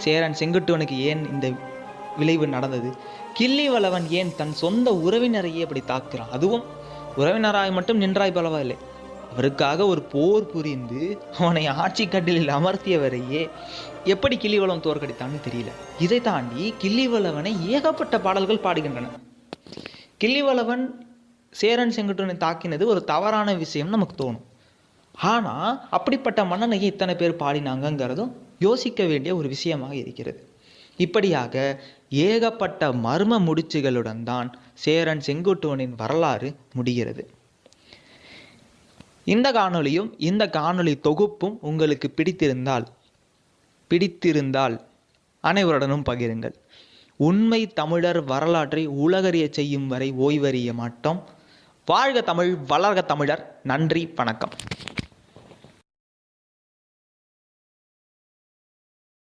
சேரன் செங்குட்டுவனுக்கு ஏன் இந்த விளைவு நடந்தது? கிள்ளிவளவன் ஏன் தன் சொந்த உறவினரையே அப்படி தாக்குறான்? அதுவும் உறவினராய் மட்டும் நின்றாய் பரவாயில்லை, அவருக்காக ஒரு போர் புரிந்து அவனை ஆட்சி கட்டிலில் அமர்த்தியவரையே எப்படி கிள்ளிவளவன் தோற்கடித்தான்னு தெரியல. இதை தாண்டி கிள்ளிவளவனை ஏகப்பட்ட பாடல்கள் பாடுகின்றன. கிள்ளிவளவன் சேரன் செங்குட்டுவனை தாக்கினது ஒரு தவறான விஷயம் நமக்கு தோணும். ஆனால் அப்படிப்பட்ட மன்னனையை இத்தனை பேர் பாடினாங்கங்கிறதும் யோசிக்க வேண்டிய ஒரு விஷயமாக இருக்கிறது. இப்படியாக ஏகப்பட்ட மர்ம முடிச்சுகளுடன் தான் சேரன் செங்குட்டுவனின் வரலாறு முடிகிறது. இந்த காணொளியும் இந்த காணொளி தொகுப்பும் உங்களுக்கு பிடித்திருந்தால் அனைவருடனும் பகிருங்கள். உண்மை தமிழர் வரலாற்றை உலகறிய செய்யும் வரை ஓய்வறிய மாட்டோம். வாழ்க தமிழ், வளர்க தமிழர். நன்றி, வணக்கம்.